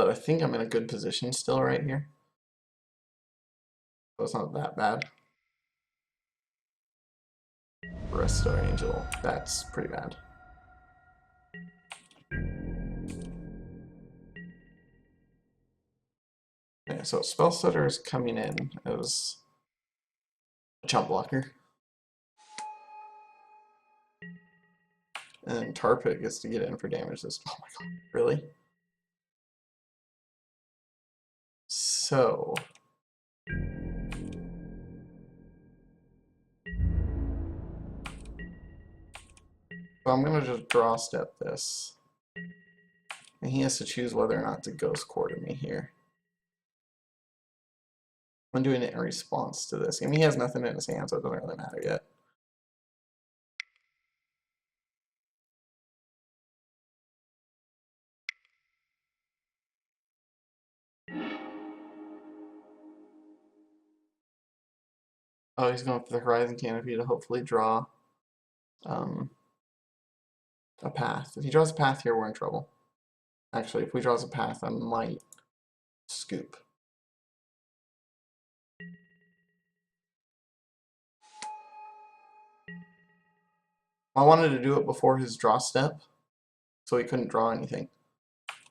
But I think I'm in a good position still right here. So it's not that bad. Resto Angel, that's pretty bad. Okay, so Spell Stutter is coming in as a chump blocker. And then Tar Pit gets to get in for damage this. Oh my god, really? So. I'm gonna just draw step this. And he has to choose whether or not to Ghost Quarter me here. I'm doing it in response to this. I mean, he has nothing in his hand, so it doesn't really matter yet. Oh, he's going for the Horizon Canopy to hopefully draw a path. If he draws a path here, we're in trouble. Actually, if he draws a path, I might scoop. I wanted to do it before his draw step, so he couldn't draw anything.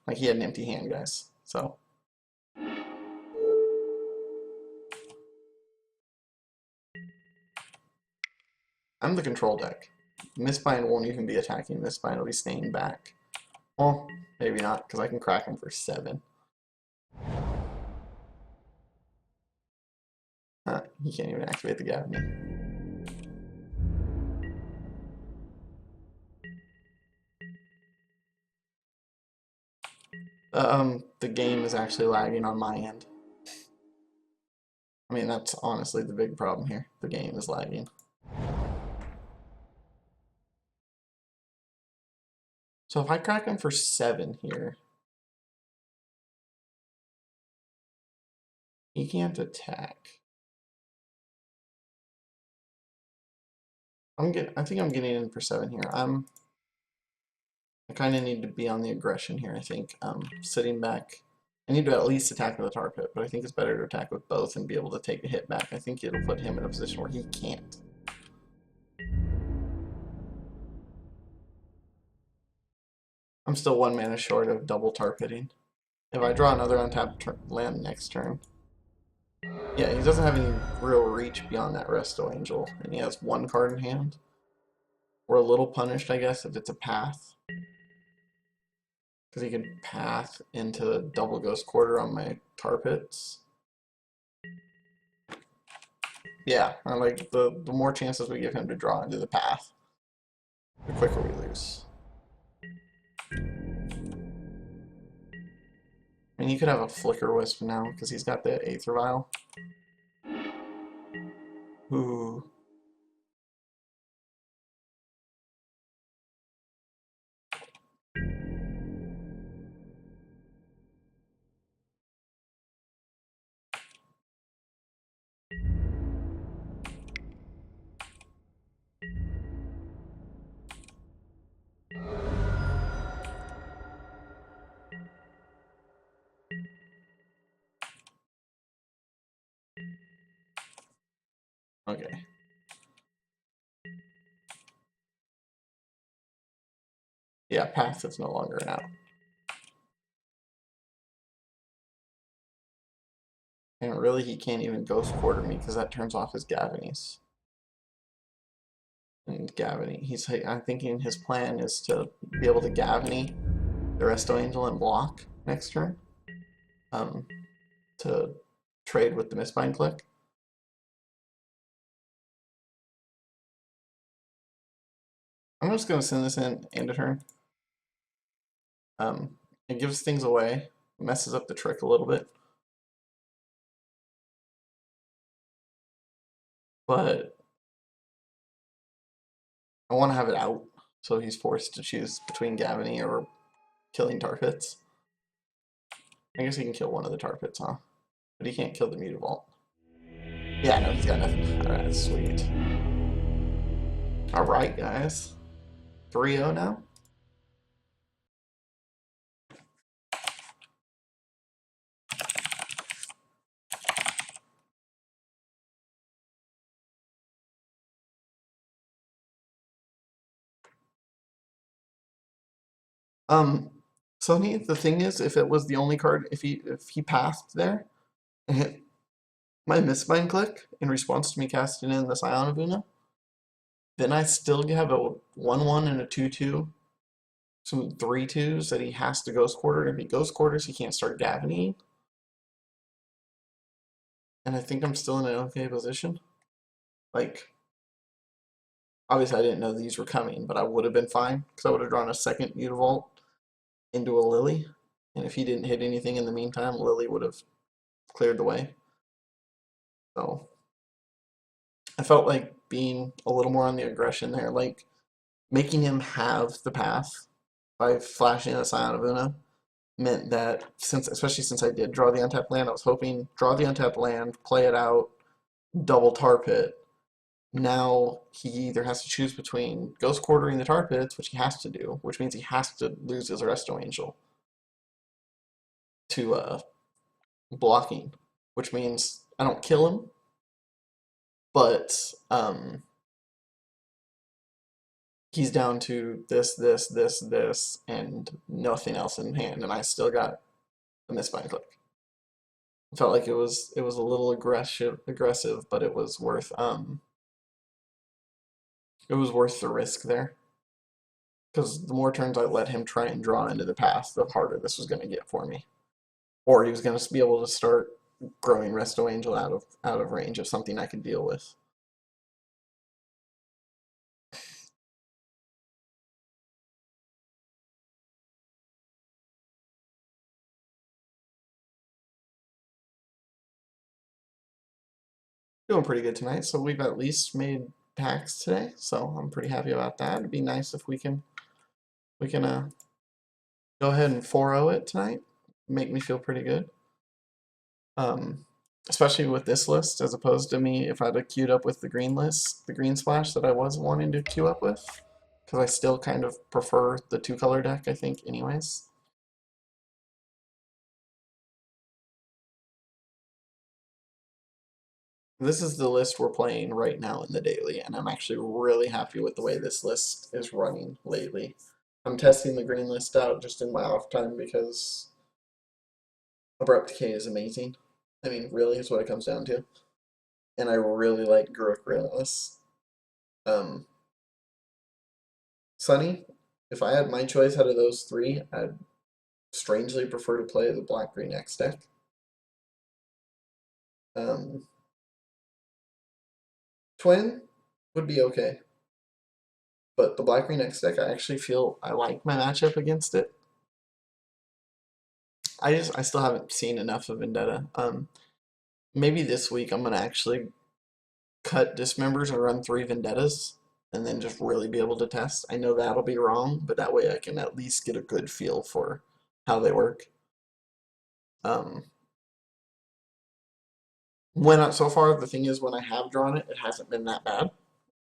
Like, he had an empty hand, guys. So. I'm the control deck. Mistbind won't even be attacking. Mistbind will be staying back. Well, maybe not, because I can crack him for 7. He can't even activate the Gavany. The game is actually lagging on my end. I mean, that's honestly the big problem here. The game is lagging. So if I crack him for 7 here, he can't attack. I think I'm getting in for 7 here. I kind of need to be on the aggression here, I think. Sitting back. I need to at least attack with a Tar Pit, but I think it's better to attack with both and be able to take a hit back. I think it'll put him in a position where he can't. I'm still 1 mana short of double Tar Pitting. If I draw another untapped land next turn. Yeah, he doesn't have any real reach beyond that Resto Angel, and he has 1 card in hand. We're a little punished, I guess, if it's a path. Because he can path into double Ghost Quarter on my Tar Pits. Yeah, I like the more chances we give him to draw into the path, the quicker we lose. I mean, he could have a Flicker Wisp now, because he's got the Aether Vial. Ooh. Okay. Yeah, path is no longer an out. And really, he can't even Ghost Quarter me because that turns off his Gavanies. And Gavany, I'm thinking his plan is to be able to Gavany the Resto Angel and block next turn. To trade with the Mistbind Click. I'm just gonna send this in end of turn. It gives things away, messes up the trick a little bit. But I want to have it out, so he's forced to choose between Gavany or killing Tar Pits. I guess he can kill one of the Tar Pits, huh? But he can't kill the Mutavault. Yeah, no, he's got nothing. Alright, sweet. Alright, guys. 3-0 now? Um, Sonny, the thing is, if it was the only card, if he passed there and hit my Mistbind click in response to me casting in the Scion of Una, then I still have a 1/1 and a 2/2, some 3/2s that he has to Ghost Quarter. And if he Ghost Quarters, he can't start Gaviny. And I think I'm still in an okay position. Like, obviously I didn't know these were coming, but I would have been fine because I would have drawn a second Mutavault into a Lily. And if he didn't hit anything in the meantime, Lily would have cleared the way. So I felt like being a little more on the aggression there, like making him have the path by flashing a Scion of Una meant that especially since I did draw the untapped land, I was hoping draw the untapped land, play it out, double tar pit. Now he either has to choose between Ghost Quartering the tar pits, which he has to do, which means he has to lose his Resto Angel to blocking, which means I don't kill him, but he's down to this, and nothing else in hand, and I still got a Mistbind click. I felt like it was a little aggressive, but it was worth the risk there. Because the more turns I let him try and draw into the path, the harder this was going to get for me. Or he was going to be able to start growing Resto Angel out of range of something I could deal with. Doing pretty good tonight, so we've at least made packs today, so I'm pretty happy about that. It'd be nice if we can go ahead and 4-0 it tonight. Make me feel pretty good. Especially with this list, as opposed to me if I'd have queued up with the green list, the green splash that I was wanting to queue up with, because I still kind of prefer the two-color deck, I think, anyways. This is the list we're playing right now in the daily, and I'm actually really happy with the way this list is running lately. I'm testing the green list out just in my off time because Abrupt Decay is amazing. I mean, really is what it comes down to. And I really like Garruk Relentless. Um, Sunny, if I had my choice out of those three, I'd strangely prefer to play the Black Green X deck. Um, Twin would be okay. But the Black Green X deck, I actually feel I like my matchup against it. I still haven't seen enough of Vendetta. Maybe this week I'm gonna actually cut Dismembers and run 3 Vendettas and then just really be able to test. I know that'll be wrong, but that way I can at least get a good feel for how they work. Um, so far the thing is when I have drawn it, it hasn't been that bad.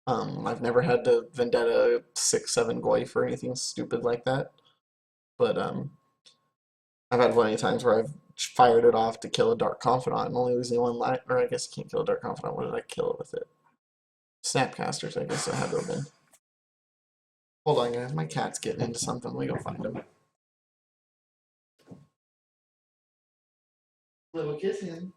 I've never had to Vendetta 6/7 Goyf or anything stupid like that. But I've had plenty of times where I've fired it off to kill a Dark Confidant and only losing one life. Or I guess you can't kill a Dark Confidant. What did I kill it with it? Snapcasters, I guess I had to have been. Hold on, guys. My cat's getting into something. We go find him. Little kissing.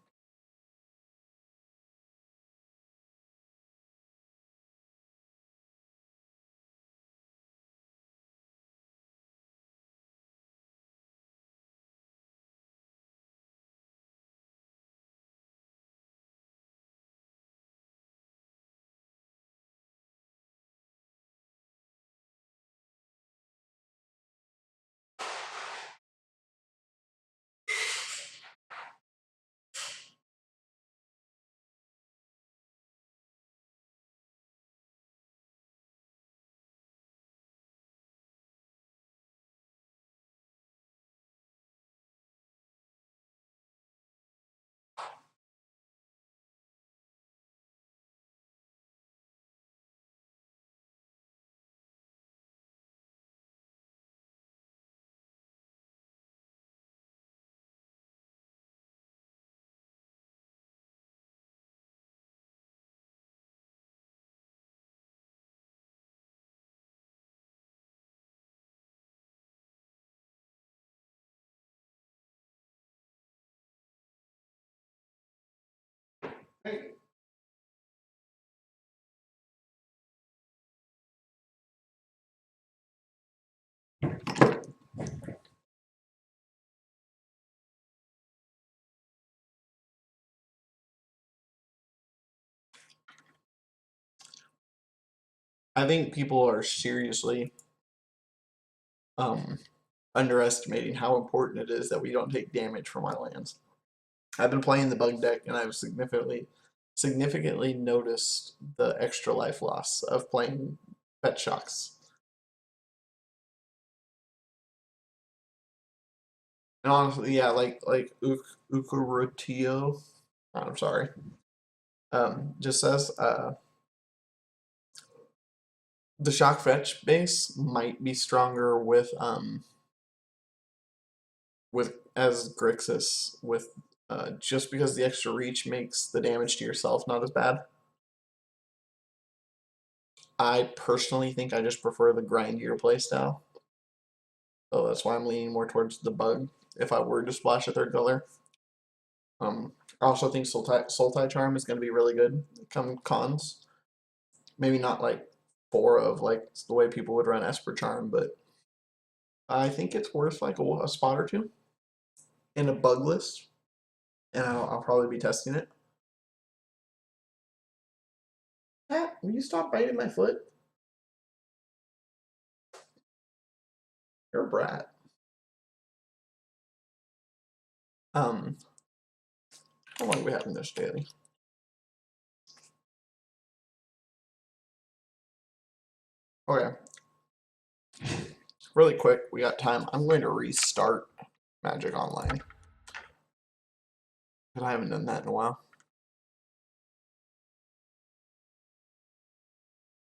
I think people are seriously um, underestimating how important it is that we don't take damage from our lands. I've been playing the bug deck, and I've significantly noticed the extra life loss of playing Pet Shocks. And honestly, yeah, like Ukurutio, I'm sorry, just says the shock fetch base might be stronger with as Grixis with just because the extra reach makes the damage to yourself not as bad. I personally think I just prefer the grindier playstyle, so that's why I'm leaning more towards the bug if I were to splash a third color. I also think Sultai Charm is going to be really good come cons. Maybe not like 4 of like the way people would run Esper Charm, but I think it's worth like a spot or two in a bug list, and I'll probably be testing it. Pat, will you stop biting my foot? You're a brat. Um, how long are we having this daily? Okay, really quick, we got time. I'm going to restart Magic Online because I haven't done that in a while.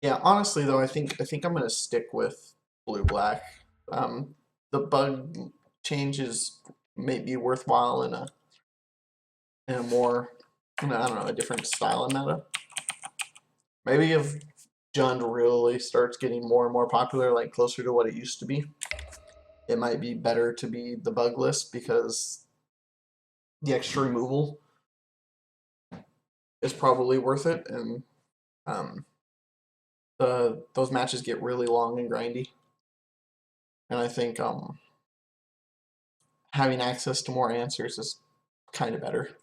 Yeah, honestly though, I think I'm gonna stick with blue black. Um, the bug changes may be worthwhile in a more I don't know, a different style of meta. Maybe if Jund really starts getting more and more popular, like closer to what it used to be, it might be better to be the bug list because the extra removal is probably worth it, and um, those matches get really long and grindy, and I think having access to more answers is kind of better.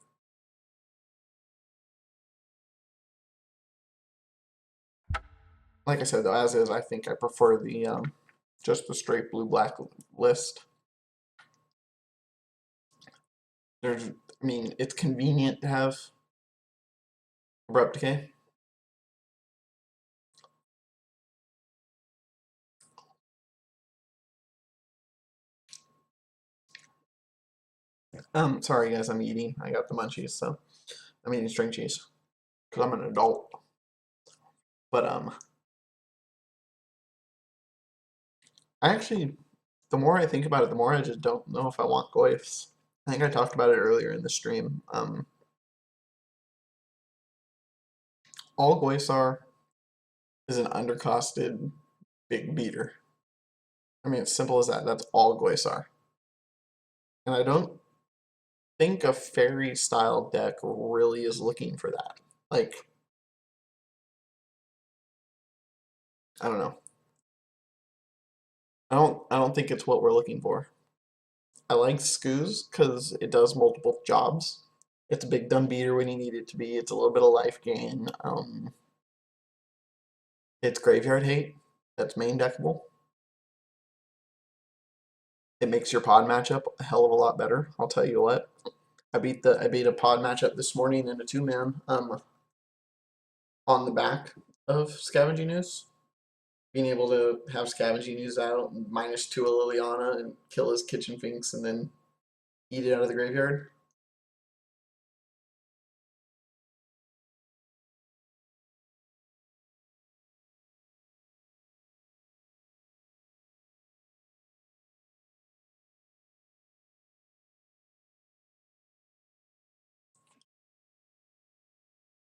Like I said, though, as is, I think I prefer the just the straight blue black list. There's, I mean, it's convenient to have abrupt decay. Sorry guys, I'm eating. I got the munchies, so I'm eating string cheese because I'm an adult. But I actually, the more I think about it, the more I just don't know if I want Goyfs. I think I talked about it earlier in the stream. All Goyfs are is an undercosted big beater. I mean, it's simple as that. That's all Goyfs are. And I don't think a fairy style deck really is looking for that. Like, I don't know. I don't think it's what we're looking for. I like Scooz because it does multiple jobs. It's a big dumb beater when you need it to be. It's a little bit of life gain. It's graveyard hate. That's main deckable. It makes your pod matchup a hell of a lot better. I'll tell you what. I beat a pod matchup this morning in a 2-man on the back of Scavenging Ooze. Being able to have Scavenging Ooze out and -2 a Liliana and kill his Kitchen Finks and then eat it out of the graveyard.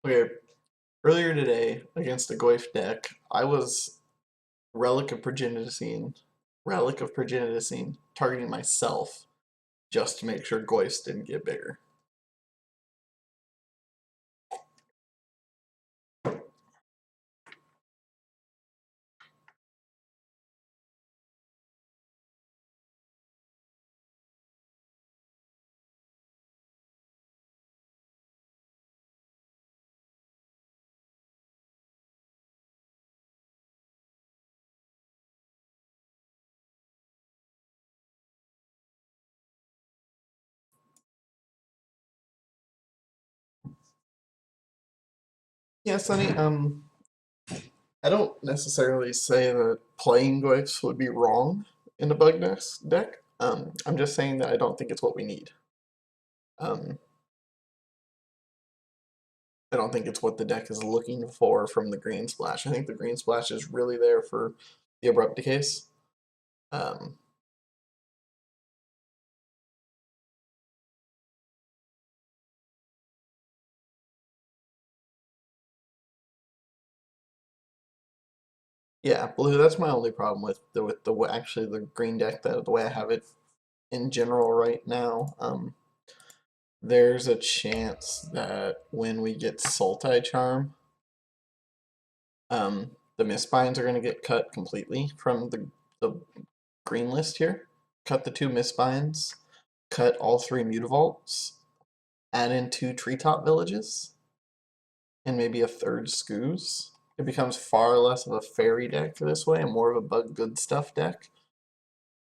Okay, earlier today against the Goyf deck, I was Relic of Progenitusine, targeting myself just to make sure Goyfs didn't get bigger. Yeah, Sonny, I don't necessarily say that playing glyphs would be wrong in a bug nest deck. I'm just saying that I don't think it's what we need. Um, I don't think it's what the deck is looking for from the green splash. I think the green splash is really there for the abrupt decays. Um, yeah, blue. That's my only problem with actually the green deck, the way I have it in general right now. There's a chance that when we get Sultai Charm, the Mistbinds are going to get cut completely from the green list here. Cut the two Mistbinds, cut all three Mutavaults, add in two Treetop Villages, and maybe a third Skoos. It becomes far less of a fairy deck this way and more of a bug good stuff deck.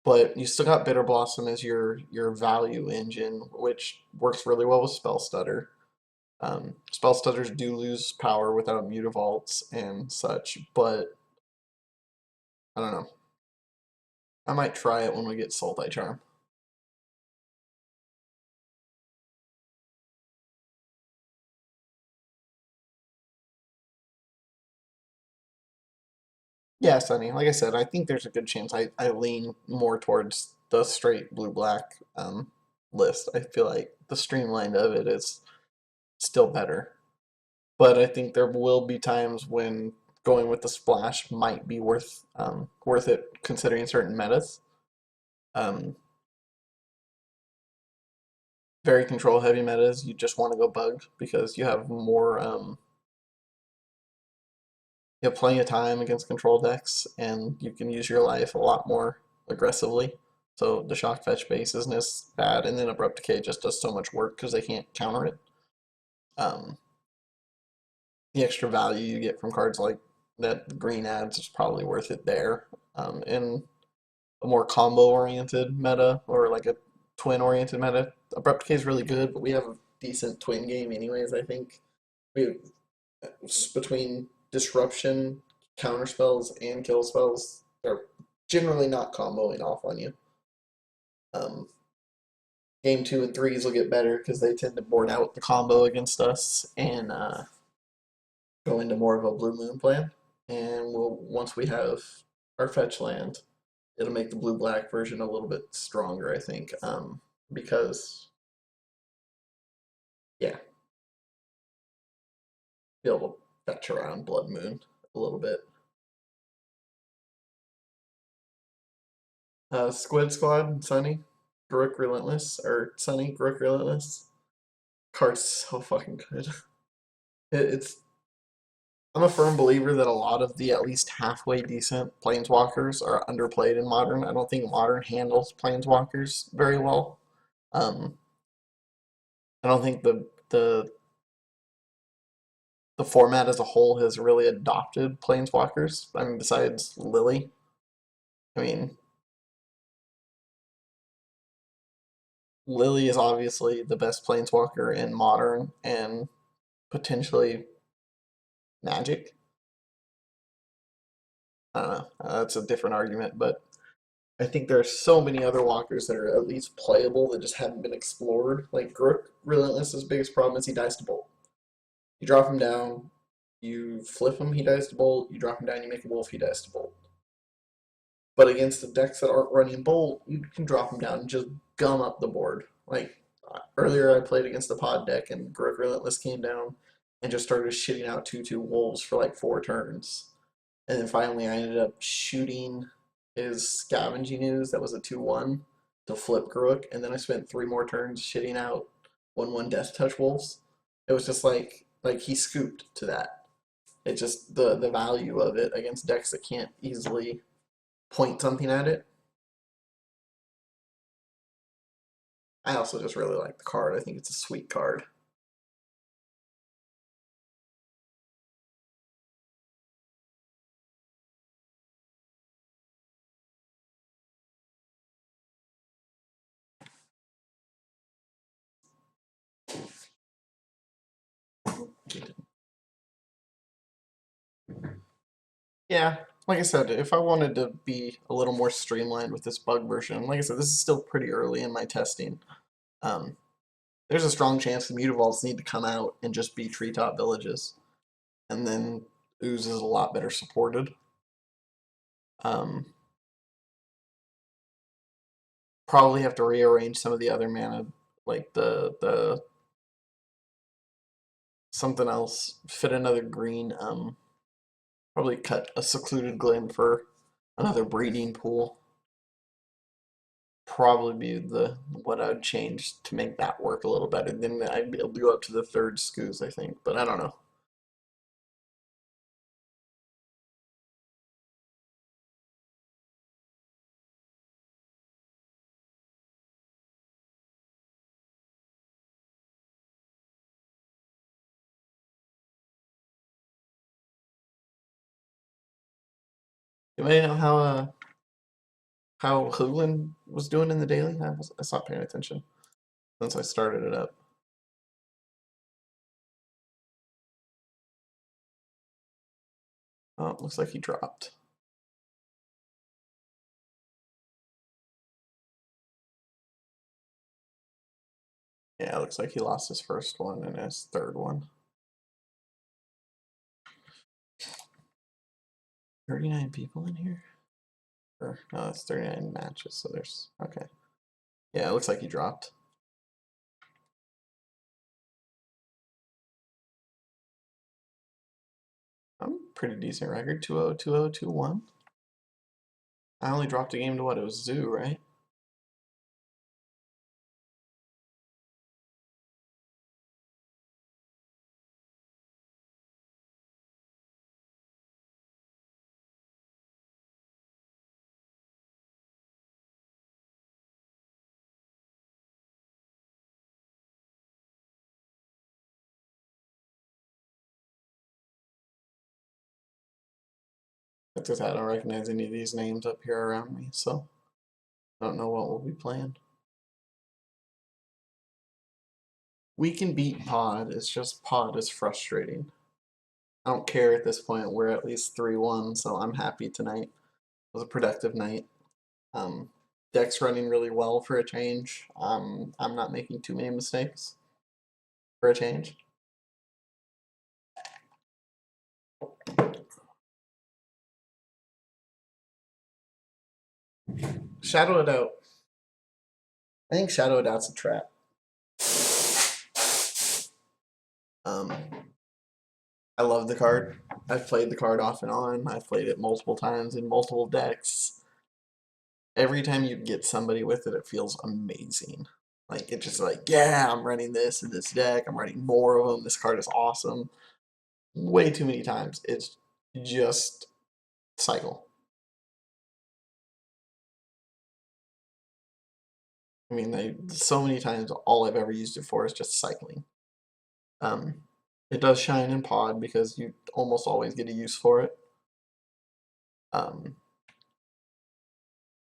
But you still got Bitter Blossom as your value engine, which works really well with Spell Stutter. Spell Stutters do lose power without Mutavaults and such, but I don't know. I might try it when we get Sultai Charm. Yeah, Sunny. Like I said, I think there's a good chance I lean more towards the straight blue-black list. I feel like the streamlined of it is still better. But I think there will be times when going with the splash might be worth it considering certain metas. Um, Very control heavy metas, you just want to go bug because you have plenty of time against control decks and you can use your life a lot more aggressively. So the shock fetch base isn't as bad, and then abrupt decay just does so much work because they can't counter it. Um, the extra value you get from cards like that green adds is probably worth it there. In a more combo oriented meta or like a twin oriented meta, abrupt decay is really good, but we have a decent twin game anyways. I think we between disruption, counter spells, and kill spells, they're generally not comboing off on you. Um, Game 2 and 3s will get better because they tend to board out the combo against us and go into more of a blue moon plan. And once we have our fetch land, it'll make the blue black version a little bit stronger, I think, because yeah, be able to fetch around Blood Moon a little bit. Squid Squad, Sunny, Garruk Relentless, or Sunny, Garruk Relentless. Card's so fucking good. It's I'm a firm believer that a lot of the at least halfway decent planeswalkers are underplayed in modern. I don't think modern handles planeswalkers very well. Um, I don't think the format as a whole has really adopted planeswalkers. I mean, besides Lily. I mean, Lily is obviously the best planeswalker in modern and potentially Magic. I don't know. That's a different argument, but I think there are so many other walkers that are at least playable that just haven't been explored. Like Garruk Relentless's biggest problem is he dies to Bolt. You drop him down, you flip him, he dies to Bolt. You drop him down, you make a Wolf, he dies to Bolt. But against the decks that aren't running Bolt, you can drop him down and just gum up the board. Like earlier, I played against the Pod deck, and Garruk Relentless came down and just started shitting out 2/2 Wolves for like 4 turns. And then finally, I ended up shooting his Scavenging Ooze that was a 2/1 to flip Garruk, and then I spent 3 more turns shitting out 1/1 Death Touch Wolves. It was just like he scooped to that. It just the value of it against decks that can't easily point something at it. I also just really like the card. I think it's a sweet card. Yeah, like I said, if I wanted to be a little more streamlined with this bug version, like I said, this is still pretty early in my testing. Um, there's a strong chance the Mutavaults need to come out and just be treetop villages, and then Ooze is a lot better supported. Um, probably have to rearrange some of the other mana, like the something else, fit another green. Probably cut a secluded glen for another breeding pool. Probably be the what I would change to make that work a little better. Then I'd be able to go up to the third Skoos, I think, but I don't know. Anybody know how Hoogland was doing in the daily? I stopped paying attention since I started it up. Oh, it looks like he dropped. Yeah, it looks like he lost his first one and his third one. 39 people in here? Or, no, it's 39 matches, so there's, okay. Yeah, it looks like he dropped. Pretty decent record, 2-0, 2-0, 2-1. I only dropped a game to what? It was Zoo, right? I just I don't recognize any of these names up here around me, so I don't know what we'll be playing. We can beat Pod, it's just Pod is frustrating. I don't care at this point, we're at least 3-1, so I'm happy tonight. It was a productive night. Deck's running really well for a change. I'm not making too many mistakes for a change. Shadow It Out. I think Shadow It Out's a trap. Um, I love the card. I've played the card off and on. I've played it multiple times in multiple decks. Every time you get somebody with it, it feels amazing. Like, it's just like, yeah, I'm running this in this deck. I'm running more of them. This card is awesome. Way too many times. It's just cycle. I mean, so many times, all I've ever used it for is just cycling. Um, it does shine in pod because you almost always get a use for it. Um,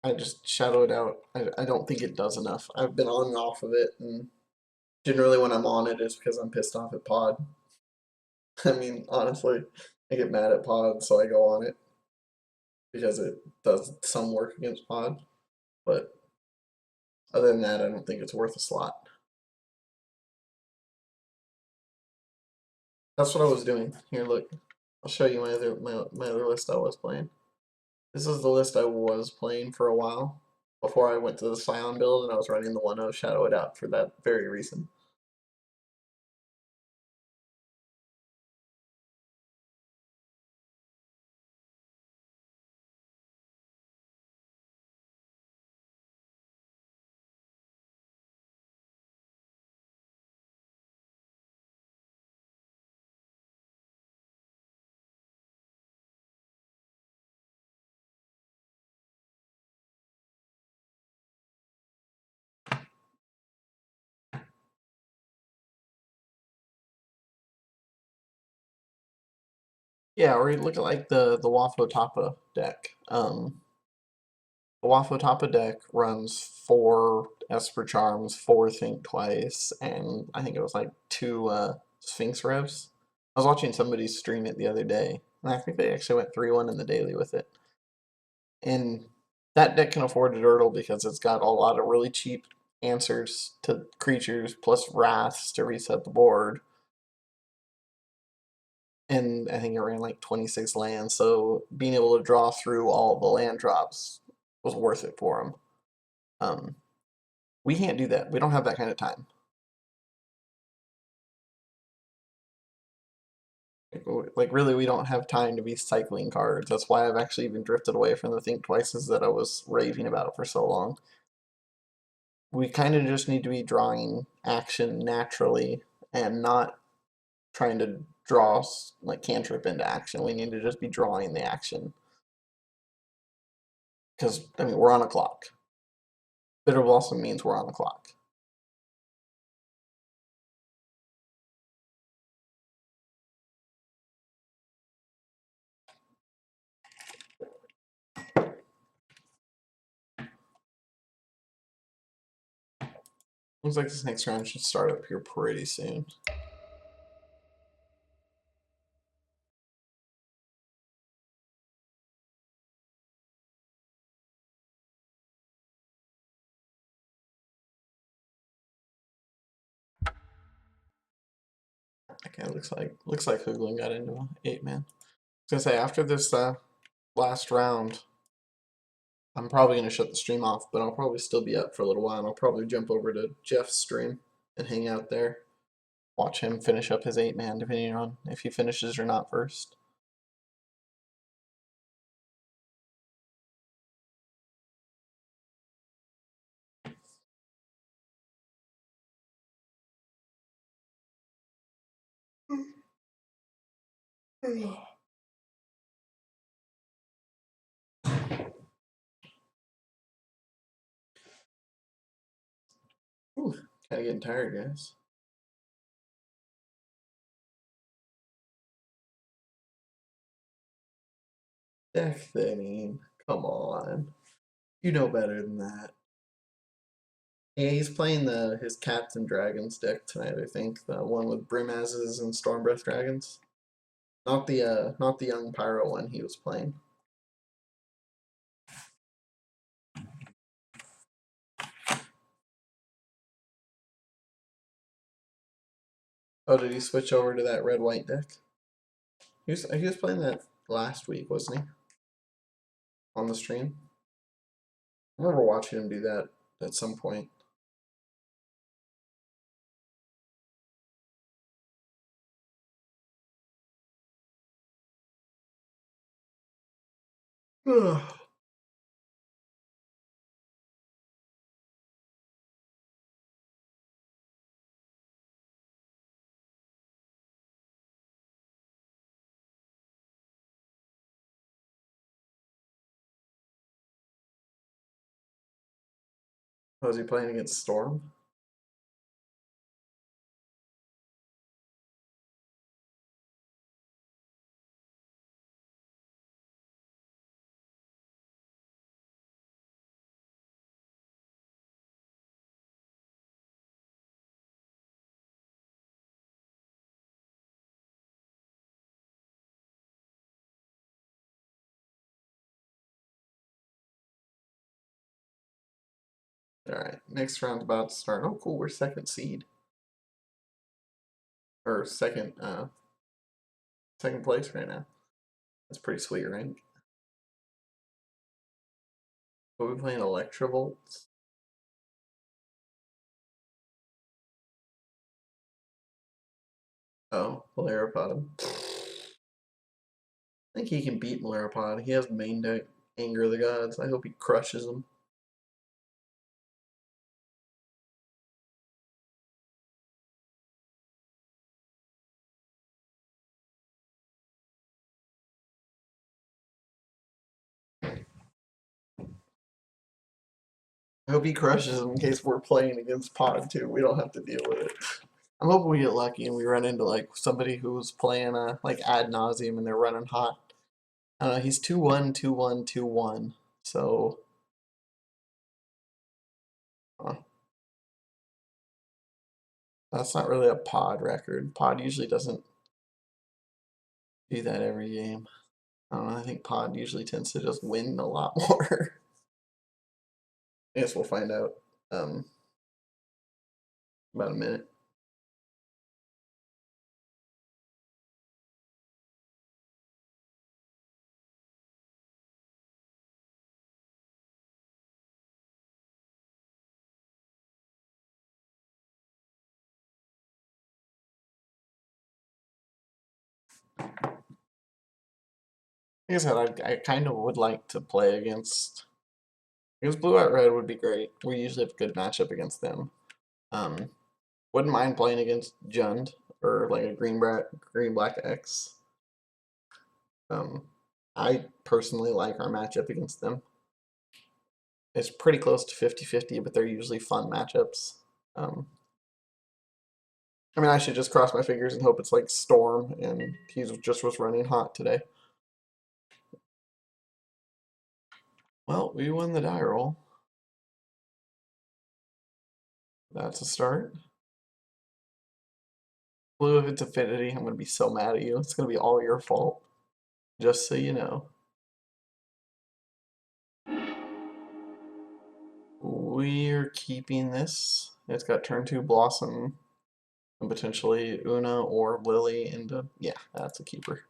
I just shadow it out. I don't think it does enough. I've been on and off of it, and generally when I'm on it, it's because I'm pissed off at pod. I mean, honestly, I get mad at pod, so I go on it because it does some work against pod. But other than that, I don't think it's worth a slot. That's what I was doing. Here, look. I'll show you my other list I was playing. This is the list I was playing for a while before I went to the Scion build, and I was running the 1-0 Shadow It Out for that very reason. Yeah, or you look at like the Wafo Tapa deck. The Wafo Tapa deck runs 4 Esper Charms, 4 Think Twice, and I think it was like 2 Sphinx Revs. was watching somebody stream it the other day, and I think they actually went 3-1 in the daily with it. And that deck can afford to turtle because it's got a lot of really cheap answers to creatures plus wraths to reset the board. And I think it ran like 26 lands, so being able to draw through all the land drops was worth it for him. We can't do that. We don't have that kind of time. Like really, we don't have time to be cycling cards. That's why I've actually even drifted away from the Think Twices that I was raving about for so long. We kind of just need to be drawing action naturally and not trying to draw like cantrip into action. We need to just be drawing the action. Because, I mean, we're on a clock. Bitter Blossom means we're on the clock. Looks like this next round should start up here pretty soon. Okay, looks like Hoogland got into an 8-man. I was gonna say after this last round, I'm probably gonna shut the stream off, but I'll probably still be up for a little while, and I'll probably jump over to Jeff's stream and hang out there, watch him finish up his 8-man, depending on if he finishes or not first. Ooh, kinda getting tired, guys. Deck thinning. Come on. You know better than that. Yeah, he's playing his Cats and Dragons deck tonight, I think. The one with Brimazes and Stormbreath Dragons. Not the young Pyro one he was playing. Oh, did he switch over to that red-white deck? He was playing that last week, wasn't he? On the stream? I remember watching him do that at some point. Ugh. Was he playing against Storm? Alright, next round's about to start. Oh cool, we're second seed. Or second place right now. That's pretty sweet, right? Are we playing Electrovolts? Oh, Polaripod. I think he can beat Polaripod. He has main deck Anger of the Gods. I hope he crushes him. I hope he crushes him in case we're playing against Pod too. We don't have to deal with it. I'm hoping we get lucky and we run into like somebody who's playing like ad nauseum and they're running hot. He's 2-1, 2-1, 2-1. So uh, that's not really a Pod record. Pod usually doesn't do that every game. I don't know, I think Pod usually tends to just win a lot more. I guess we'll find out about a minute. Like I said, I kind of would like to play against. Because Blue White Red would be great. We usually have a good matchup against them. Um, wouldn't mind playing against Jund or like a green black X. I personally like our matchup against them. It's pretty close to 50-50, but they're usually fun matchups. I mean, I should just cross my fingers and hope it's like Storm and he just was running hot today. Well, we won the die roll. That's a start. Blue, if it's Affinity, I'm going to be so mad at you. It's going to be all your fault. Just so you know. We're keeping this. It's got turn 2 Blossom and potentially Una or Lily into... Yeah, that's a keeper.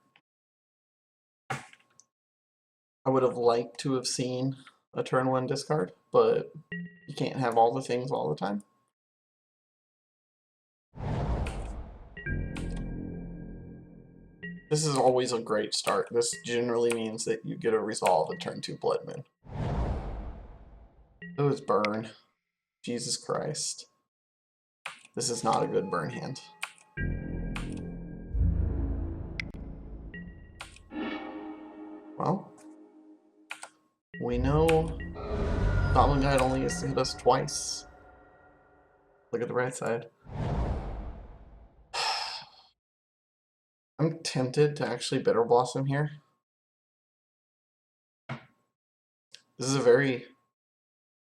I would have liked to have seen a turn 1 discard, but you can't have all the things all the time. This is always a great start. This generally means that you get a resolve at turn 2 Blood Moon. It was burn. Jesus Christ. This is not a good burn hand. Well, we know Goblin Guide only gets to hit us twice. Look at the right side. I'm tempted to actually Bitter Blossom here. This is a very,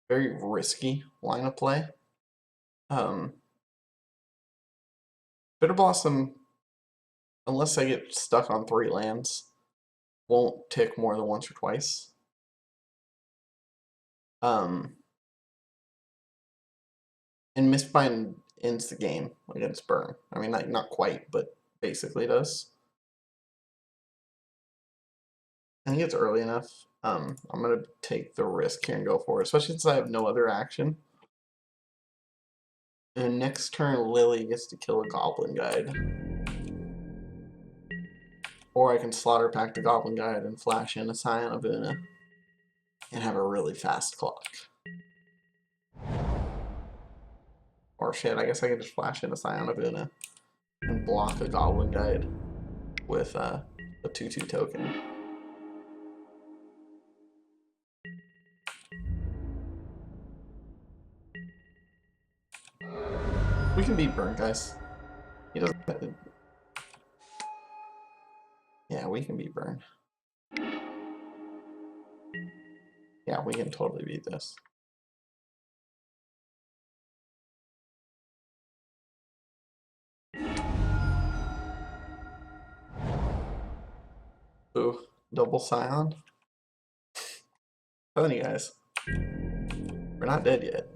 very risky line of play. Bitter Blossom, unless I get stuck on 3 lands, won't tick more than once or twice. And Mistbind ends the game against Burn. I mean, not quite, but basically does. I think it's early enough. I'm going to take the risk here and go for it, especially since I have no other action. And next turn, Lily gets to kill a Goblin Guide. Or I can Slaughter Pact the Goblin Guide and flash in a Scion of Una and have a really fast clock. Or shit, I guess I can just flash in a Scion of Una and block a Goblin Guide with a 2/2 token. We can beat Burn, guys. He doesn't... Yeah, we can beat Burn. Yeah, we can totally beat this. Ooh, double Scion. Telling you guys, we're not dead yet.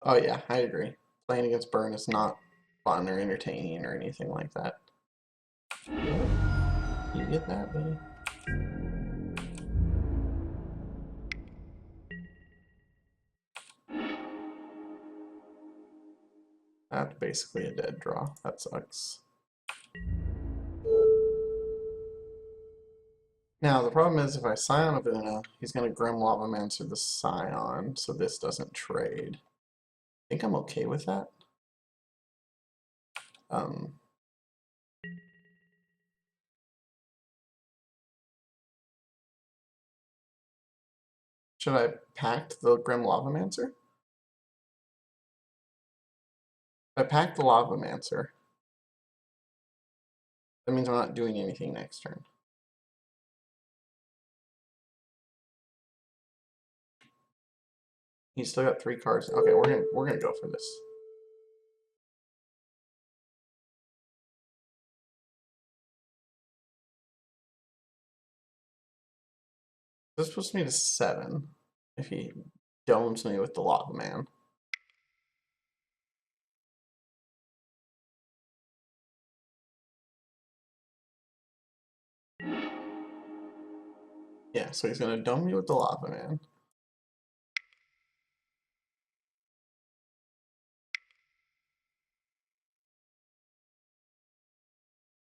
Oh yeah, I agree. Playing against Burn is not fun or entertaining or anything like that. You get that, buddy? That's basically a dead draw. That sucks. Now, the problem is if I Scion of Una, he's going to Grim Lavamancer the Scion, so this doesn't trade. I think I'm okay with that. Should I pact the Grim Lavamancer? If I pack the Lavamancer, that means I'm not doing anything next turn. He's still got 3 cards. Okay, we're gonna go for this. This puts me to 7 if he domes me with the Lava Man. Yeah, so he's gonna dome me with the Lava Man.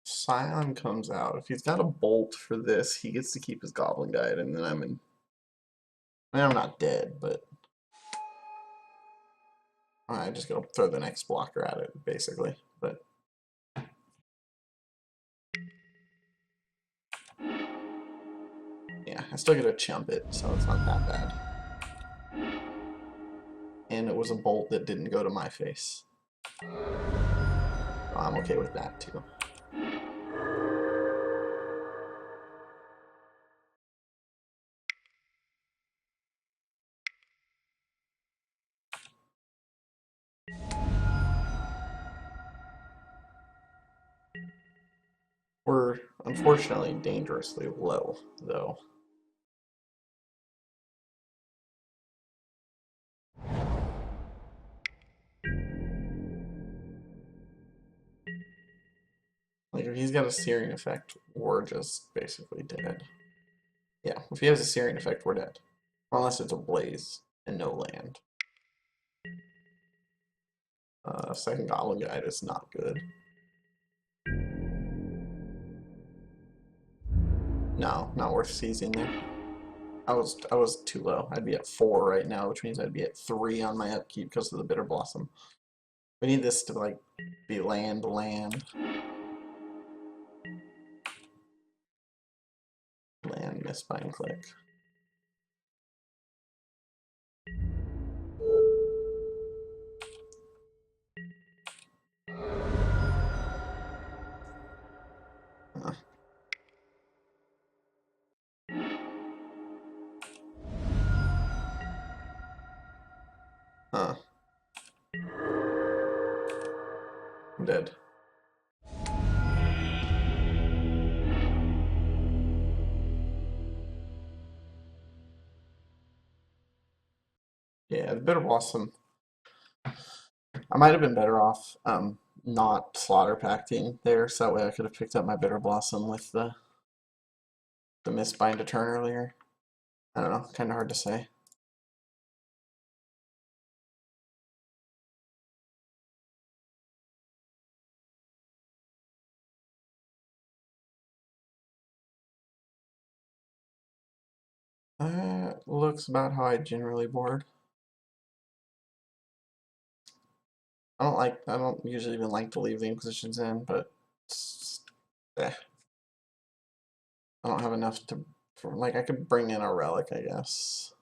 Scion comes out. If he's got a bolt for this, he gets to keep his Goblin Guide, and then I'm in. I mean, I'm not dead, but I just gotta throw the next blocker at it, basically. But yeah, I still get to chump it, so it's not that bad. And it was a bolt that didn't go to my face. So I'm okay with that too. We're unfortunately dangerously low, though. Like, if he's got a Searing effect, we're just basically dead. Yeah, if he has a Searing effect, we're dead. Unless it's a Blaze and no land. Second Goblin Guide is not good. No, not worth seizing there. I was too low. I'd be at 4 right now, which means I'd be at 3 on my upkeep because of the Bitter Blossom. We need this to like be land. Land, Mistbind Clique. Huh. I'm dead. Yeah, the Bitter Blossom. I might have been better off not Slaughter Pacting there, so that way I could have picked up my Bitter Blossom with the Mistbind to turn earlier. I don't know, kind of hard to say. Looks about how I generally board. I don't usually even like to leave the Inquisitions in, but eh. I don't have enough like, I could bring in a Relic, I guess.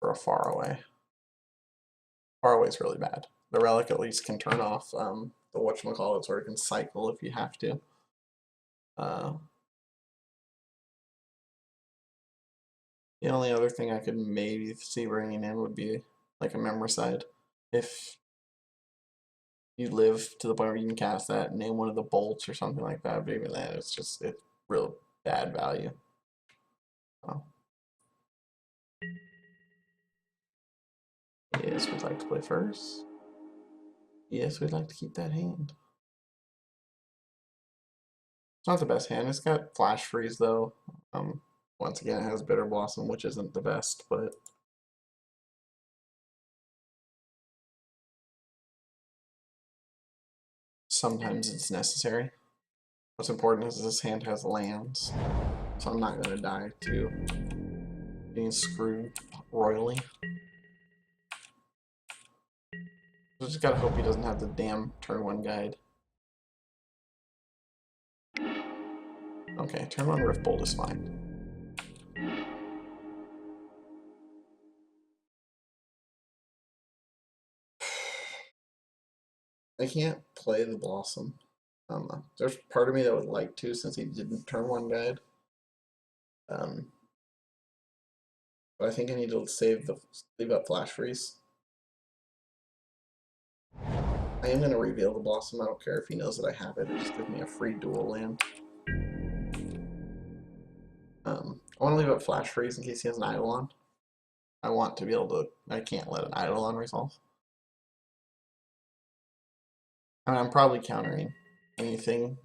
For a Far Away. Far Away is really bad. The Relic at least can turn off the whatchamacallit, or it can cycle if you have to. The only other thing I could maybe see bringing in would be like a Memoricide. If you live to the point where you can cast that and name one of the bolts or something like that, but even then, it's real bad value. Oh. Yes, we'd like to play first. Yes, we'd like to keep that hand. It's not the best hand. It's got Flash Freeze though. Once again, it has Bitter Blossom, which isn't the best, but sometimes it's necessary. What's important is this hand has lands, so I'm not gonna die to being screwed royally. I just gotta hope he doesn't have the damn turn 1 guide. Okay, turn 1 Rift Bolt is fine. I can't play the Blossom. There's part of me that would like to, since he didn't turn one guide. Um, but I think I need to leave up Flash Freeze. I am going to reveal the Blossom. I don't care if he knows that I have it. It just gives me a free dual land. I want to leave up Flash Freeze in case he has an Eidolon. I want to be able to. I can't let an Eidolon resolve. I mean, I'm probably countering anything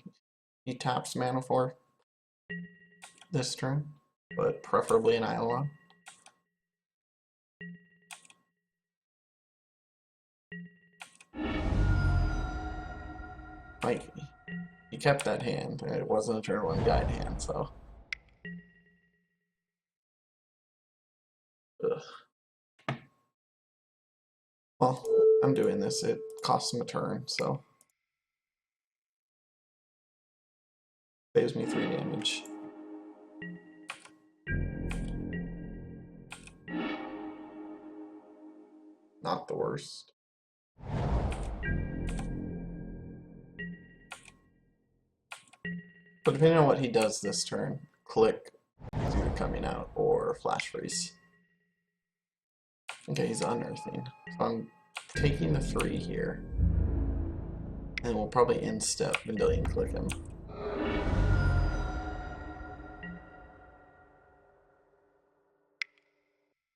he taps mana for this turn, but preferably an Eidolon. Like, he kept that hand, and it wasn't a turn 1 guide hand, so. Ugh. Well, I'm doing this. It costs him a turn, so. Saves me 3 damage. Not the worst. But depending on what he does this turn, Click is either coming out or Flash Freeze. Okay, he's unearthing. So I'm taking the 3 here. And we'll probably instep Vendilion Click him.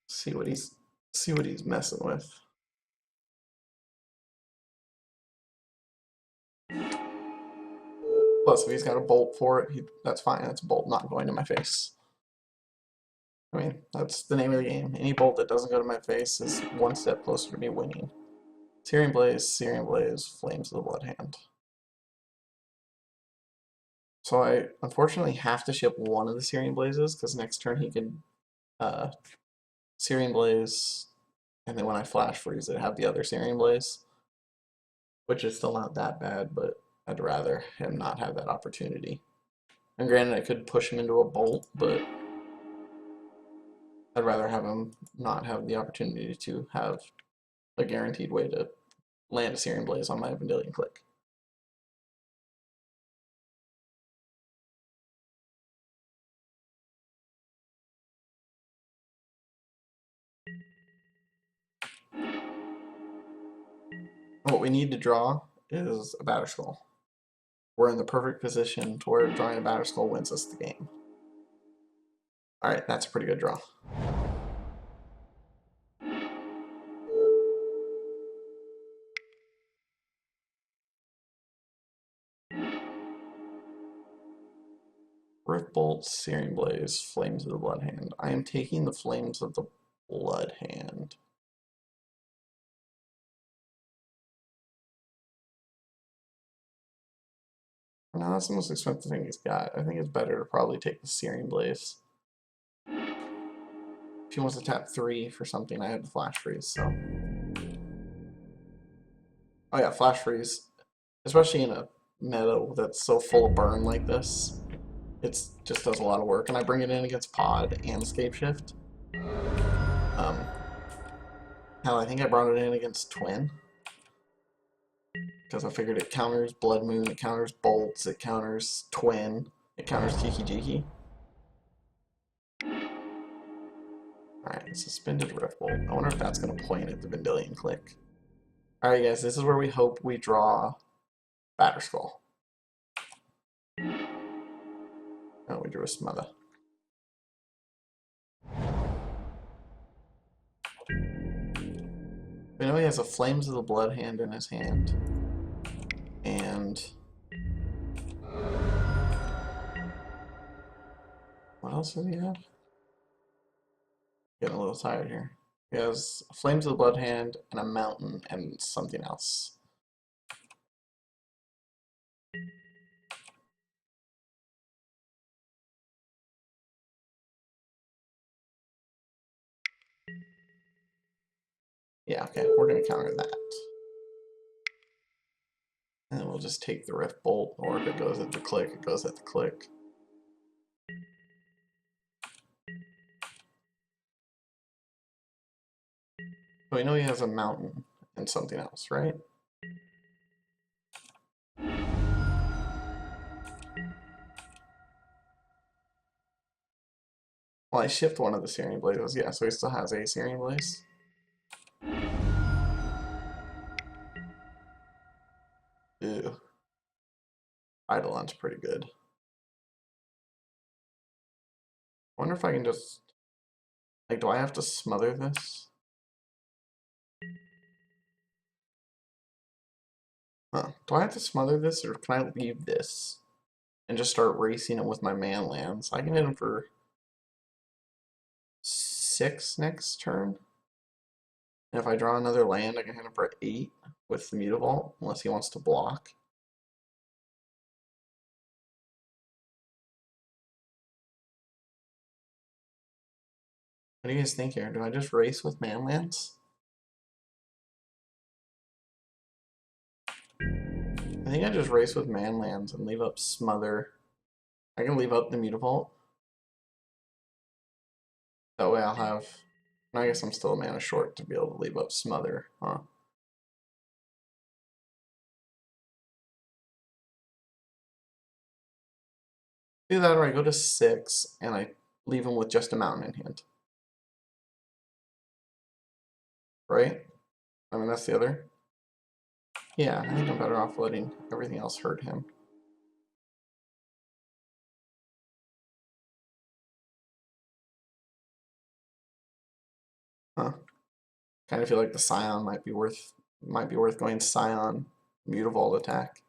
See what he's messing with. Plus, if he's got a bolt for it, that's fine. That's a bolt not going to my face. I mean, that's the name of the game. Any bolt that doesn't go to my face is one step closer to me winning. Searing Blaze, Flames of the Blood Hand. So I unfortunately have to ship one of the Searing Blazes, because next turn he can Searing Blaze, and then when I Flash Freeze it, have the other Searing Blaze. Which is still not that bad, but I'd rather him not have that opportunity. And granted, I could push him into a bolt, but I'd rather have him not have the opportunity to have a guaranteed way to land a Searing Blaze on my Vendilion Click. What we need to draw is a Batterskull. We're in the perfect position to where drawing a Batterskull wins us the game. Alright, that's a pretty good draw. Rift Bolt, Searing Blaze, Flames of the Blood Hand. I am taking the Flames of the Blood Hand. No, that's the most expensive thing he's got. I think it's better to probably take the Searing Blaze. If he wants to tap 3 for something, I have the Flash Freeze, so. Oh yeah, Flash Freeze. Especially in a meadow that's so full of burn like this. It just does a lot of work, and I bring it in against Pod and Escape Shift. Hell, I think I brought it in against Twin. Because I figured it counters Blood Moon, it counters Bolts, it counters Twin, it counters Kiki Jiki. Alright, Suspended Rift Bolt. I wonder if that's going to point at the Vendilion Click. Alright guys, this is where we hope we draw Batterskull. Oh, we drew a Smother. We know he has a Flames of the Blood Hand in his hand. And what else does he have? Getting a little tired here. He has Flames of the Blood Hand and a Mountain and something else. Yeah, okay, we're going to counter that. And then we'll just take the Rift Bolt, or if it goes at the Click, it goes at the Click. So we know he has a Mountain and something else, right? Well, I shipped one of the Searing Blazes, yeah, so he still has a Searing Blaze. Ew. Eidolon's pretty good. I wonder if I can just... Like, do I have to smother this? Huh. Do I have to smother this, or can I leave this and just start racing it with my man lands? I can hit him for 6 next turn. And if I draw another land, I can hit him for 8 with the Mutavault, unless he wants to block. What do you guys think here? Do I just race with man lands? I think I just race with man lands and leave up Smother. I can leave up the Mutavault. That way I'll have... I guess I'm still a mana short to be able to leave up Smother, huh? Do that, or I go to 6 and I leave him with just a mountain in hand. Right? I mean, that's the other. Yeah, I think I'm better off letting everything else hurt him. Huh. Kind of feel like the Scion might be worth going Scion Mutavault attack.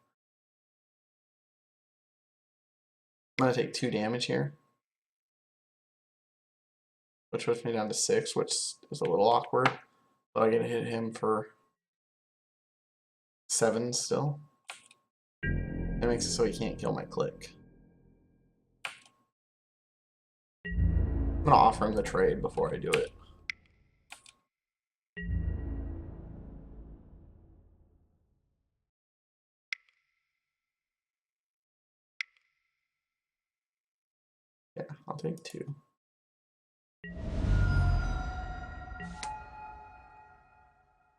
I'm gonna take 2 damage here, which puts me down to 6, which is a little awkward. But I get to hit him for 7 still. That makes it so he can't kill my click. I'm gonna offer him the trade before I do it. Yeah, I'll take 2.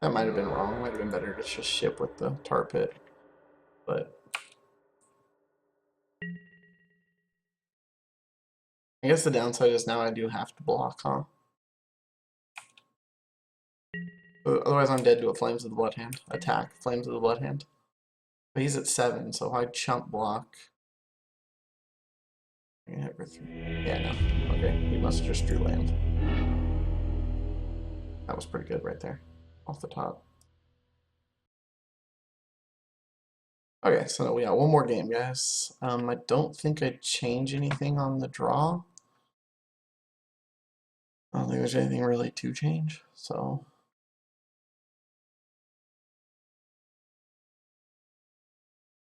That might have been wrong. Might have been better to just ship with the tar pit. But I guess the downside is now I do have to block, huh? Otherwise I'm dead to a Flames of the Bloodhand. Attack Flames of the Bloodhand. But he's at 7, so if I chump block... I can hit for 3. Yeah, no. Okay, he must have just drew land. That was pretty good right there. Off the top. Okay, so we got one more game, guys. I don't think I change anything on the draw. I don't think there's anything really to change, so...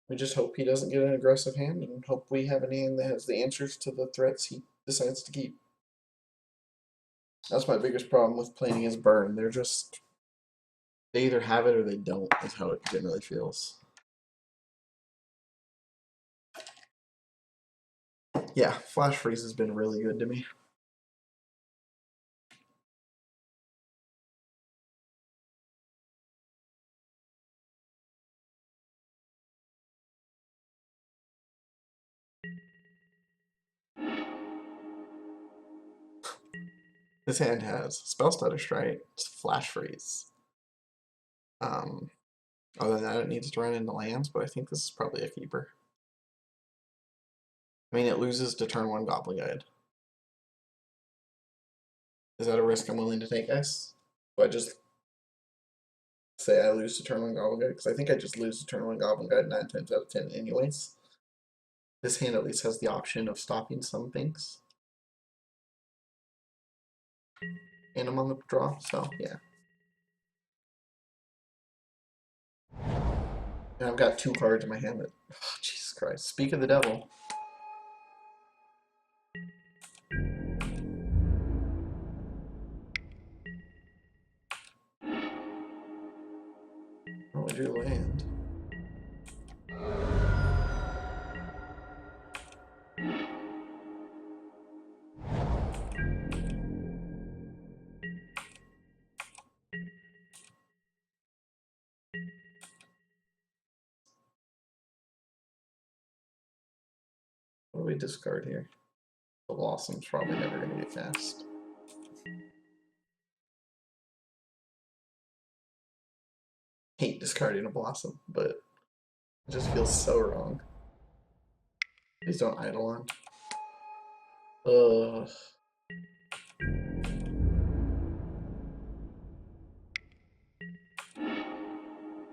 We just hope he doesn't get an aggressive hand, and hope we have an hand that has the answers to the threats he decides to keep. That's my biggest problem with playing against Burn. They're just... They either have it or they don't, is how it generally feels. Yeah, Flash Freeze has been really good to me. This hand has Spellstutter Strike, Flash Freeze. Other than that, it needs to run into lands, but I think this is probably a keeper. I mean, it loses to turn 1 Goblin Guide. Is that a risk I'm willing to take, guys? Do I just say I lose to turn 1 Goblin Guide? Because I think I just lose to turn 1 Goblin Guide 9 times out of 10 anyways. This hand at least has the option of stopping some things. And I'm on the draw, so yeah. And I've got 2 cards in my hand that... Oh, Jesus Christ. Speak of the devil. Oh, we drew land. What do we discard here? The Blossom's probably never gonna get cast. Hate discarding a Blossom, but it just feels so wrong. Please don't Eidolon. Ugh.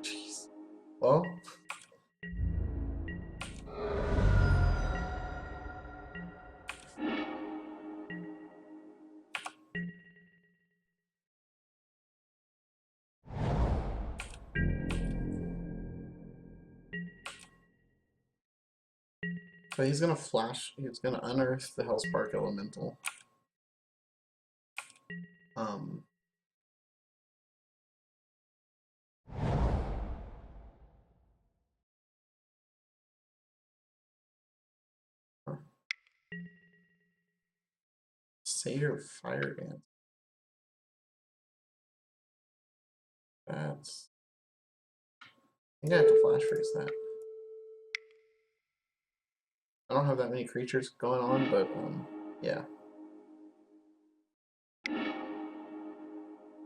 Jeez. Well. So he's gonna flash, he's gonna unearth the Hellspark Elemental. Satyr Fire Dance. That's... I think I have to flash freeze that. I don't have that many creatures going on, but yeah.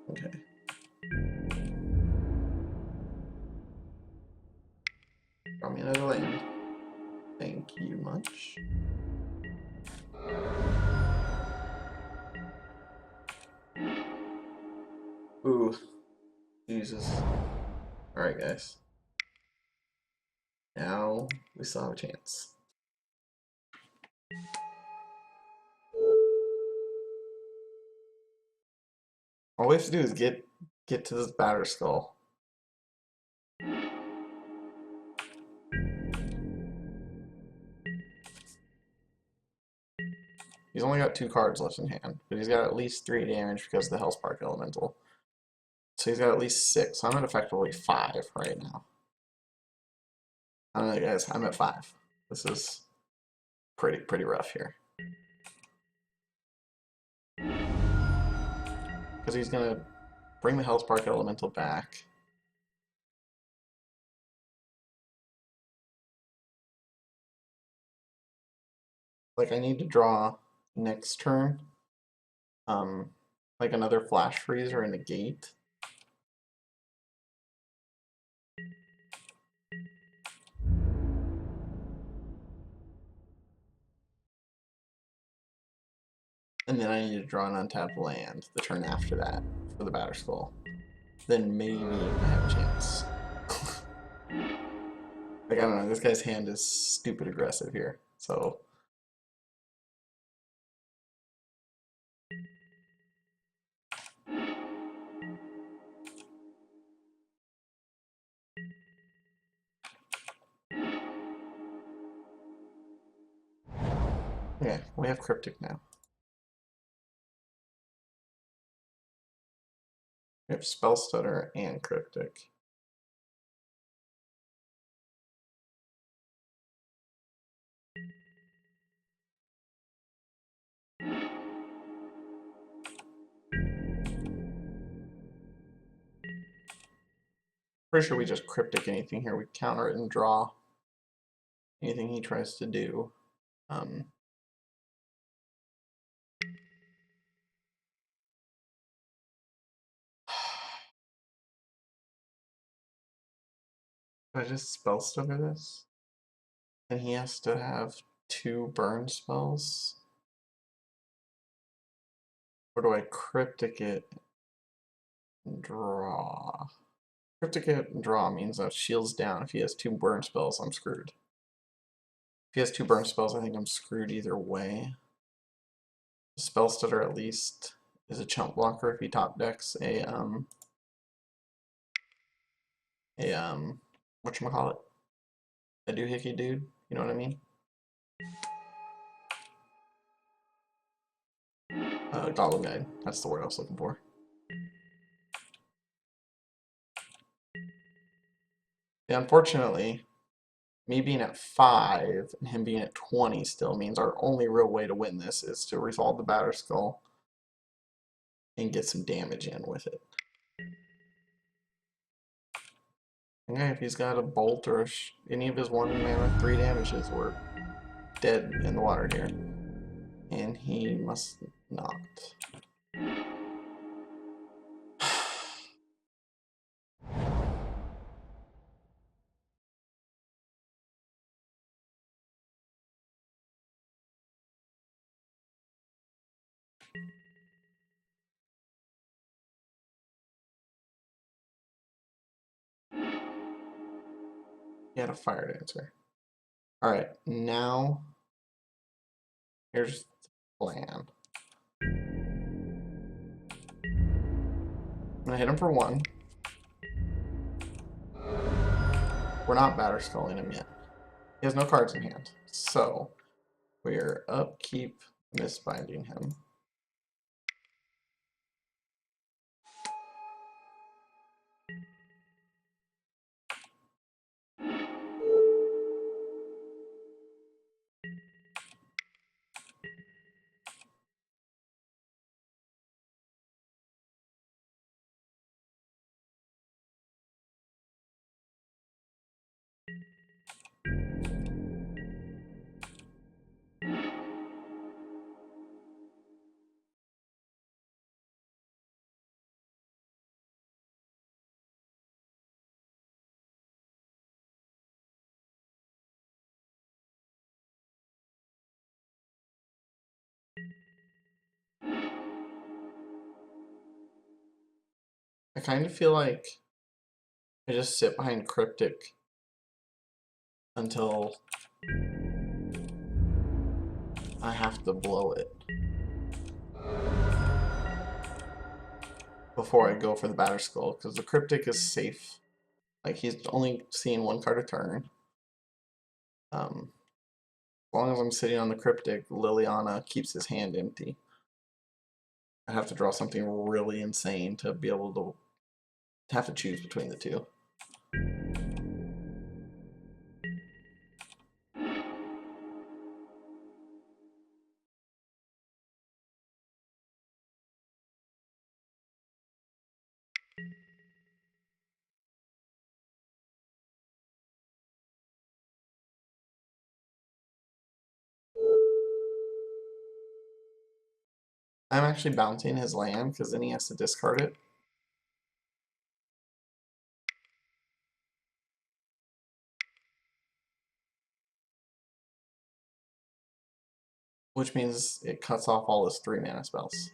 Okay. Draw me another land. Thank you much. Ooh. Jesus. Alright, guys. Now we still have a chance. All we have to do is get to this Batterskull. He's only got 2 cards left in hand, but he's got at least 3 damage because of the Hellspark Elemental. So he's got at least 6. I'm at effectively 5 right now. I don't know, guys. I'm at 5. This is pretty rough here. Because he's gonna bring the Hellspark Elemental back. Like I need to draw next turn. Like another Flash Freeze or a Negate. And then I need to draw an untapped land the turn after that for the Batterskull. Then maybe I have a chance. Like, I don't know, this guy's hand is stupid aggressive here, so... Okay, we have Cryptic now. We have Spell Stutter and Cryptic. Pretty sure we just Cryptic anything here. We counter it and draw anything he tries to do. I just Spell Stutter this? And he has to have 2 burn spells? Or do I Cryptic it and draw? Cryptic it and draw means that shields down. If he has 2 burn spells, I'm screwed. If he has 2 burn spells, I think I'm screwed either way. Spell Stutter at least is a chump blocker if he top decks a whatchamacallit? A doohickey dude, you know what I mean? Goblin Guide, that's the word I was looking for. Yeah, unfortunately, me being at 5 and him being at 20 still means our only real way to win this is to resolve the Batterskull and get some damage in with it. Okay, if he's got a bolt or any of his 1 mana 3 damages, we're dead in the water here. And he must not. He had a fire dancer. Alright, now here's the plan. I'm gonna hit him for 1. We're not Batterskulling him yet. He has no cards in hand. So we're upkeep misbinding him. I kind of feel like I just sit behind Cryptic until I have to blow it before I go for the Batterskull, because the Cryptic is safe. Like, he's only seeing 1 card a turn. As long as I'm sitting on the Cryptic, Liliana keeps his hand empty. I have to draw something really insane to be able to have to choose between the two. I'm actually bouncing his land because then he has to discard it. Which means it cuts off all his 3 mana spells.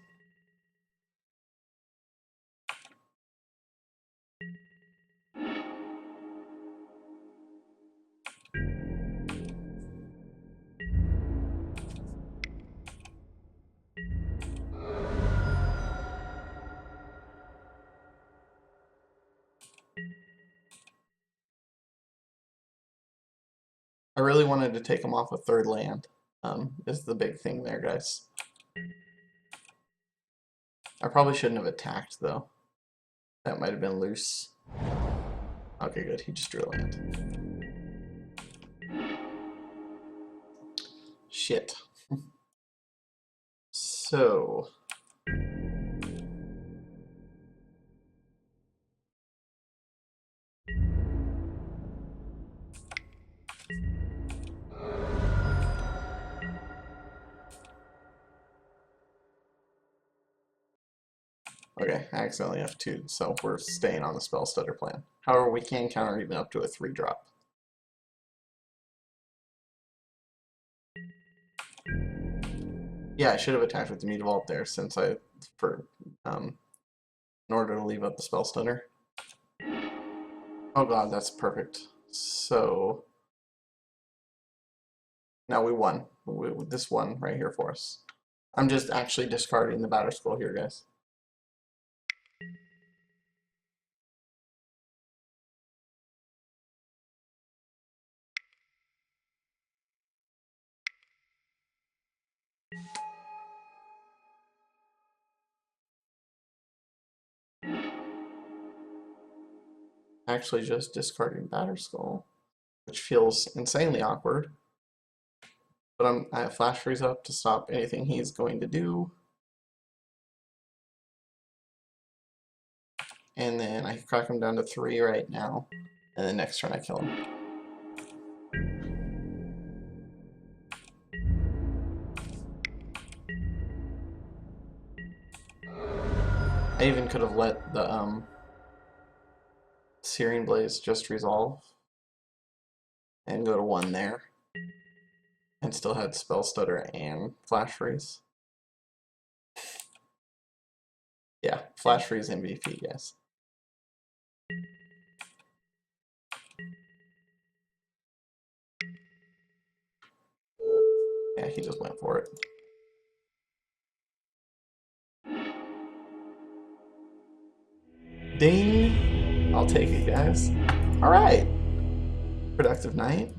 I really wanted to take him off a 3rd land. Is the big thing there, guys. I probably shouldn't have attacked, though. That might have been loose. Okay, good. He just drew a land. Shit. So... Okay, I accidentally F2'd, so we're staying on the Spell Stutter plan. However, we can counter even up to a 3-drop. Yeah, I should have attacked with the Mutavault there, since in order to leave up the Spell Stutter. Oh god, that's perfect. So... now we won. This won right here for us. I'm just actually discarding the Batterskull here, guys. Actually just discarding Batterskull, which feels insanely awkward. But I have Flash Freeze up to stop anything he's going to do. And then I can crack him down to 3 right now. And then next turn I kill him. I even could have let the Searing Blaze just resolve and go to 1 there, and still had Spell Stutter and Flash Freeze. Yeah, Flash Freeze MVP, guys. Yeah, he just went for it. Ding! I'll take it, guys. Alright. Productive night.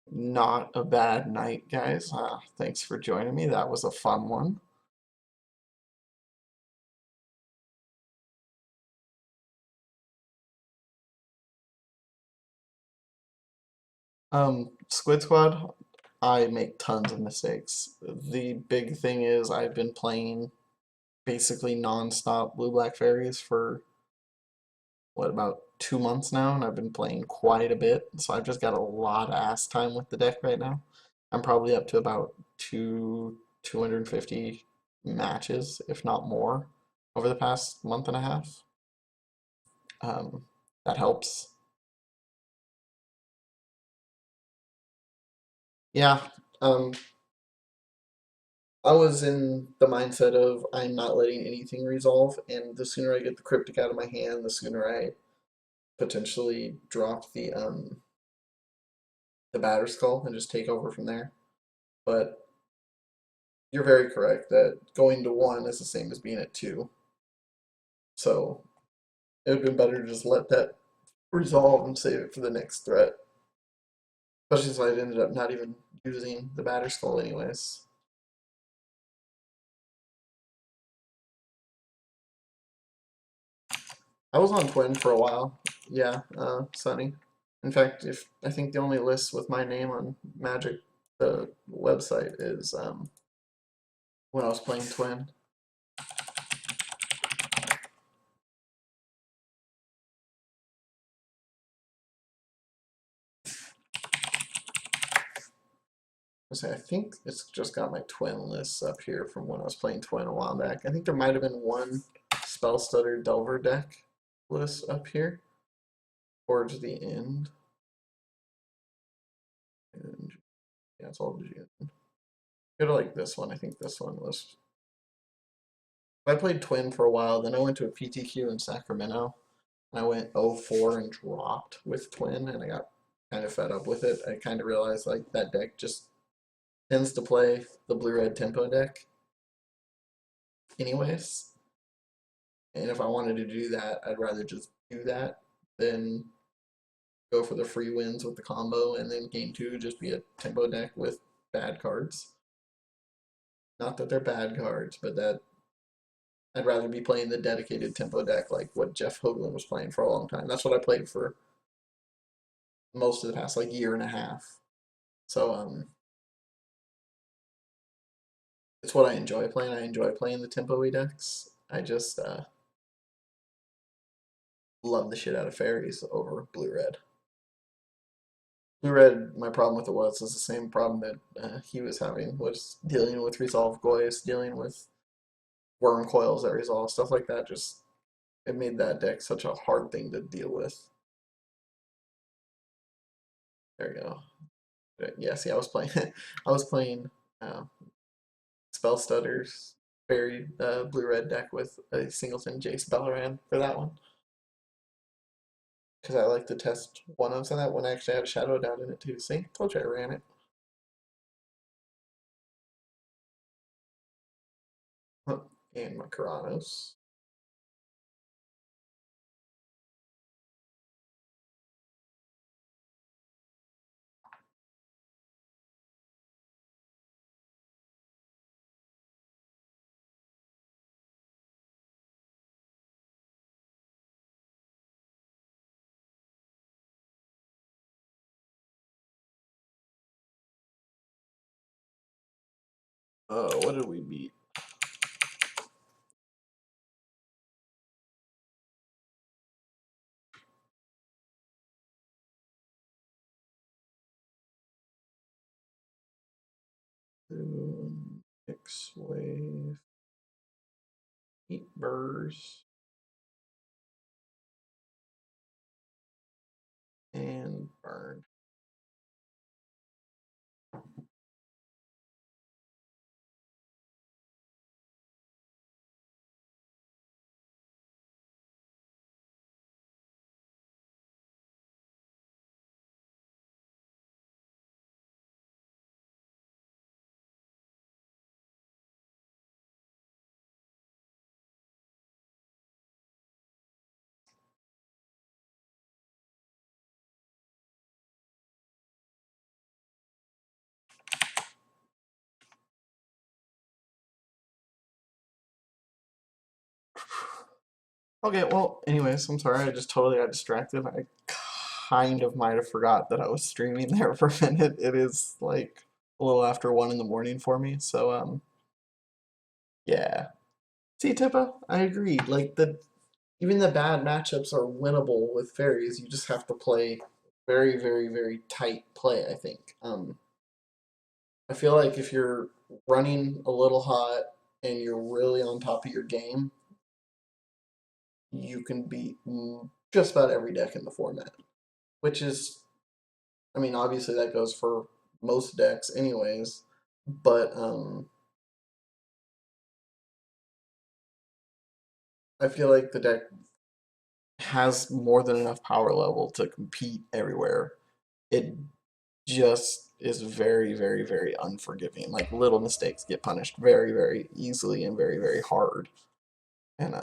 Not a bad night, guys. Thanks for joining me. That was a fun one. Squid Squad, I make tons of mistakes. The big thing is I've been playing basically non-stop Blue Black Fairies for what, about 2 months now, and I've been playing quite a bit, so I've just got a lot of ass time with the deck right now. I'm probably up to about 250 matches, if not more, over the past month and a half. Um, that helps. Yeah, um, I was in the mindset of I'm not letting anything resolve, and the sooner I get the Cryptic out of my hand, the sooner I potentially drop the Batterskull and just take over from there. But you're very correct that going to 1 is the same as being at 2. So it would have been better to just let that resolve and save it for the next threat. Especially since I ended up not even using the Batterskull anyways. I was on Twin for a while. Yeah, Sunny. In fact, if I think the only list with my name on Magic, the website, is when I was playing Twin. I think it's just got my Twin lists up here from when I was playing Twin a while back. I think there might have been one Spell Stutter Delver deck list up here towards the end. And yeah, it's all June. Go to like this one. I think this one was. I played Twin for a while, then I went to a PTQ in Sacramento. And I went 0-4 and dropped with Twin, and I got kind of fed up with it. I kind of realized like that deck just tends to play the blue-red tempo deck anyways. And if I wanted to do that, I'd rather just do that than go for the free wins with the combo and then game 2 just be a tempo deck with bad cards. Not that they're bad cards, but that I'd rather be playing the dedicated tempo deck like what Jeff Hoagland was playing for a long time. That's what I played for most of the past like year and a half. So it's what I enjoy playing. I enjoy playing the tempo decks. I just love the shit out of fairies over blue red. Blue red, my problem with it was the same problem that he was having, was dealing with Resolve Goyce, dealing with Worm Coils that resolve, stuff like that. Just it made that deck such a hard thing to deal with. There you go. Yeah, see, I was playing, I was playing Spell Stutters Fairy blue red deck with a singleton Jace Beleren for that one. Because I like to test one of, so that one actually had a Shadow down in it too. See? Told you I ran it. And Macaranos. What did we beat? Mix wave. Heat burst. And burn. Okay, well, anyways, I'm sorry, I just totally got distracted. I kind of might have forgot that I was streaming there for a minute. It is like a little after 1 in the morning for me, so yeah. See, Tippa, I agree. Like even the bad matchups are winnable with fairies. You just have to play very, very, very tight play, I think. I feel like if you're running a little hot and you're really on top of your game, you can beat just about every deck in the format. Which is, I mean, obviously that goes for most decks, anyways. But I feel like the deck has more than enough power level to compete everywhere. It just is very, very, very unforgiving. Like little mistakes get punished very, very easily and very, very hard. And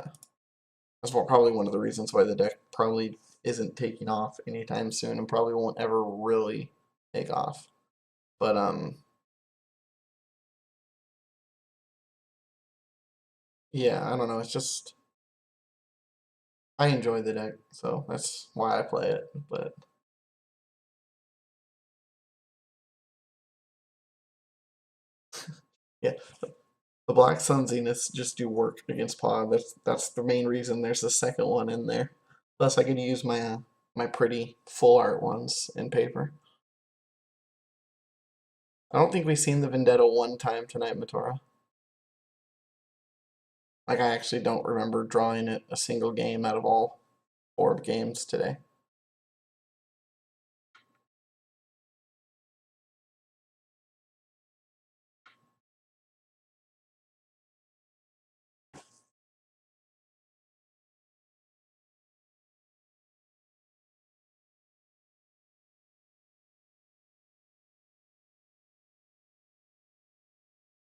that's probably one of the reasons why the deck probably isn't taking off anytime soon and probably won't ever really take off. But yeah, I don't know. It's just I enjoy the deck, so that's why I play it. But yeah, the Black Sun Zeniths just do work against Paw. That's the main reason there's the second one in there. Plus, I could use my my pretty full art ones in paper. I don't think we've seen the Vendetta one time tonight, Matora. Like, I actually don't remember drawing it a single game out of all 4 games today.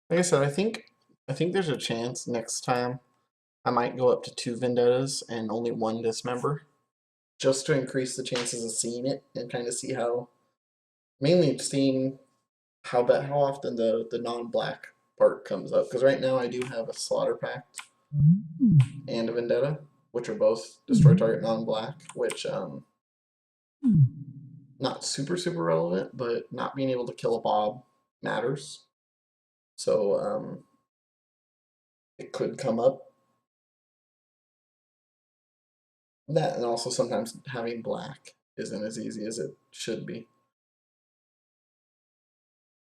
Like I said, I think there's a chance next time I might go up to 2 Vendettas and only 1 Dismember, just to increase the chances of seeing it and kind of see how, mainly seeing how often the non-black part comes up. Because right now I do have a Slaughter Pact and a Vendetta, which are both destroy target non-black, which not super super relevant, but not being able to kill a Bob matters. So it could come up. That and also sometimes having black isn't as easy as it should be.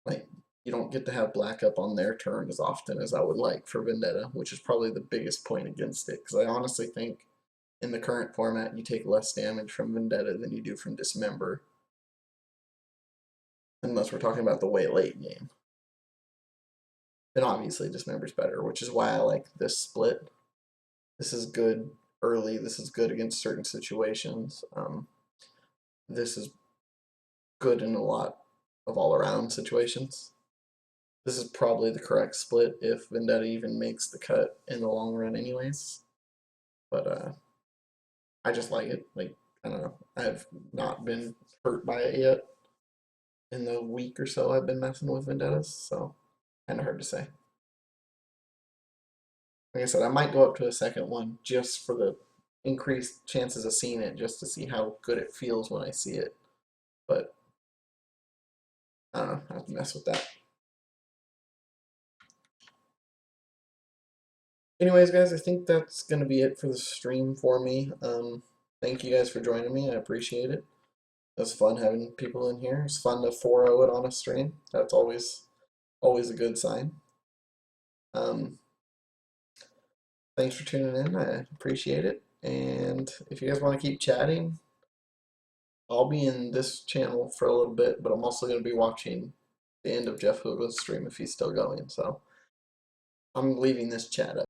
Like you don't get to have black up on their turn as often as I would like for Vendetta, which is probably the biggest point against it. Because I honestly think in the current format you take less damage from Vendetta than you do from Dismember. Unless we're talking about the way late game. Then obviously Dismember's better, which is why I like this split. This is good early, this is good against certain situations. This is good in a lot of all-around situations. This is probably the correct split if Vendetta even makes the cut in the long run anyways. But I just like it. Like, I don't know. I've not been hurt by it yet in the week or so I've been messing with Vendettas, so kind of hard to say. Like I said, I might go up to a second one just for the increased chances of seeing it, just to see how good it feels when I see it. But I don't know. I have to mess with that. Anyways, guys, I think that's going to be it for the stream for me. Thank you guys for joining me. I appreciate it. It was fun having people in here. It's fun to 4-0 it on a stream. That's always always a good sign. Um, Thanks for tuning in. I appreciate it. And if you guys want to keep chatting, I'll be in this channel for a little bit, but I'm also going to be watching the end of Jeff Hoogland's stream if he's still going. So I'm leaving this chat up.